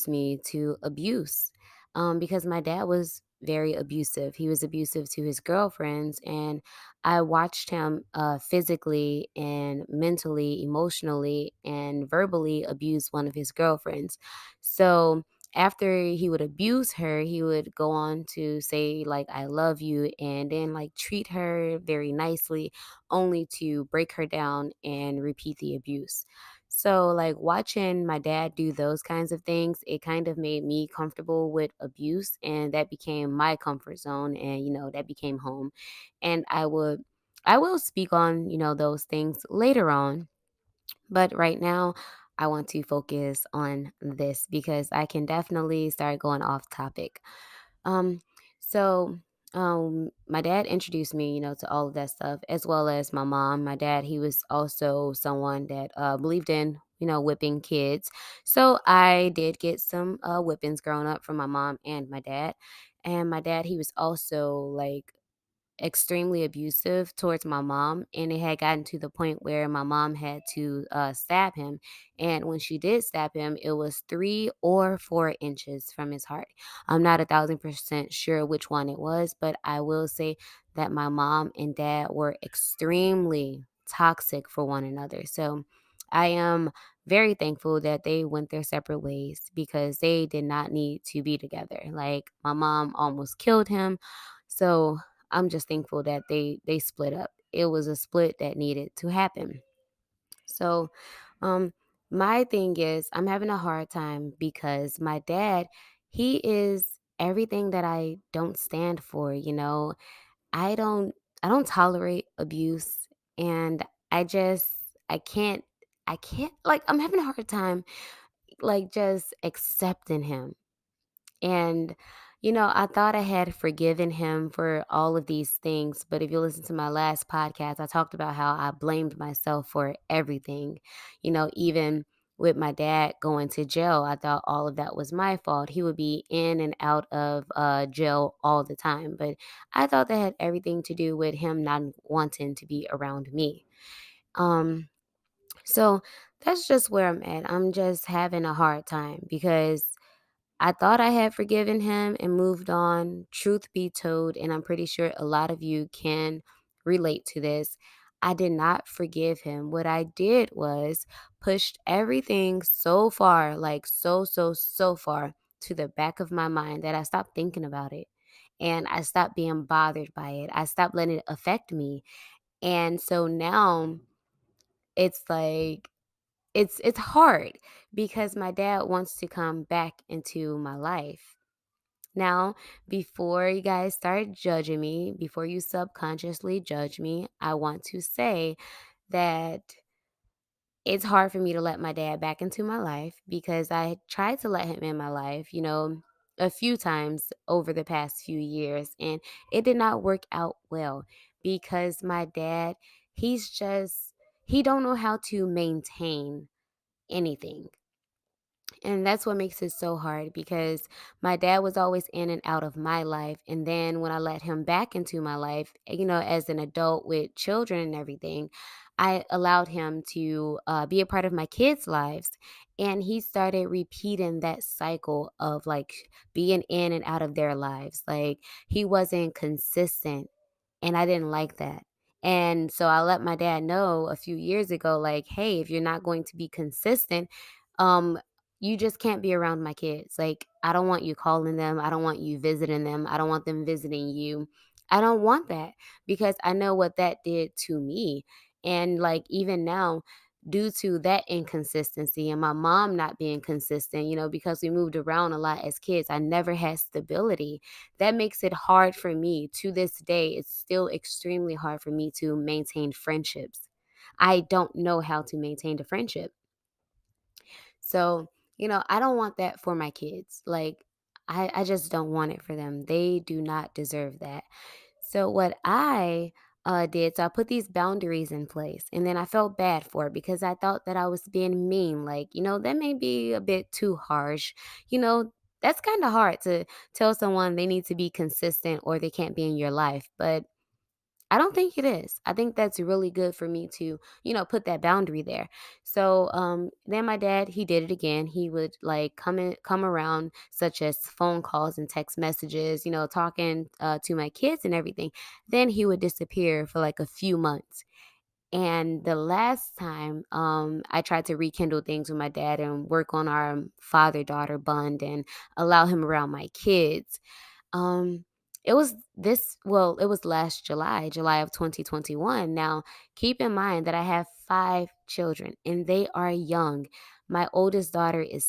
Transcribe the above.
me to abuse because my dad was very abusive. He was abusive to his girlfriends, and I watched him physically and mentally, emotionally, and verbally abuse one of his girlfriends. So after he would abuse her, he would go on to say, like, I love you, and then, like, treat her very nicely, only to break her down and repeat the abuse. So, like, watching my dad do those kinds of things, it kind of made me comfortable with abuse, and that became my comfort zone, and that became home. And I will speak on, those things later on, but right now I want to focus on this because I can definitely start going off topic. Um, so my dad introduced me, to all of that stuff, as well as my mom. My dad, he was also someone that believed in, whipping kids. So I did get some whippings growing up from my mom and my dad. And my dad, he was also like extremely abusive towards my mom, and it had gotten to the point where my mom had to stab him. And when she did stab him, it was 3 or 4 inches from his heart. I'm not 1,000% sure which one it was, but I will say that my mom and dad were extremely toxic for one another. So I am very thankful that they went their separate ways because they did not need to be together. Like, my mom almost killed him. So I'm just thankful that they split up. It was a split that needed to happen. So, um, my thing is, I'm having a hard time because my dad, he is everything that I don't stand for. I don't, I don't tolerate abuse, and I just, I can't, I can't. Like, I'm having a hard time, like, just accepting him. And, I thought I had forgiven him for all of these things. But if you listen to my last podcast, I talked about how I blamed myself for everything. Even with my dad going to jail, I thought all of that was my fault. He would be in and out of jail all the time. But I thought that had everything to do with him not wanting to be around me. Um, so that's just where I'm at. I'm just having a hard time because I thought I had forgiven him and moved on. Truth be told, and I'm pretty sure a lot of you can relate to this, I did not forgive him. What I did was pushed everything so far, like so far to the back of my mind that I stopped thinking about it. And I stopped being bothered by it. I stopped letting it affect me. And so now it's like it's hard because my dad wants to come back into my life. Now, before you guys start judging me, before you subconsciously judge me, I want to say that it's hard for me to let my dad back into my life because I tried to let him in my life, a few times over the past few years, and it did not work out well because my dad, he's just he don't know how to maintain anything. And that's what makes it so hard because my dad was always in and out of my life. And then when I let him back into my life, as an adult with children and everything, I allowed him to be a part of my kids' lives. And he started repeating that cycle of like being in and out of their lives. Like, he wasn't consistent, and I didn't like that. And so I let my dad know a few years ago, like, hey, if you're not going to be consistent, um, you just can't be around my kids. Like, I don't want you calling them. I don't want you visiting them. I don't want them visiting you. I don't want that because I know what that did to me. And like, even now, due to that inconsistency and my mom not being consistent, because we moved around a lot as kids, I never had stability. That makes it hard for me to this day. It's still extremely hard for me to maintain friendships. I don't know how to maintain a friendship. So, I don't want that for my kids. Like, I just don't want it for them. They do not deserve that. So, what I did, so I put these boundaries in place, and then I felt bad for it because I thought that I was being mean. Like, that may be a bit too harsh. You know, that's kind of hard to tell someone they need to be consistent or they can't be in your life. But I don't think it is. I think that's really good for me to, put that boundary there. So then my dad, he did it again. He would like come around, such as phone calls and text messages, talking to my kids and everything. Then he would disappear for like a few months. And the last time I tried to rekindle things with my dad and work on our father daughter bond and allow him around my kids, um, it was last July, July of 2021. Now, keep in mind that I have 5 children and they are young. My oldest daughter is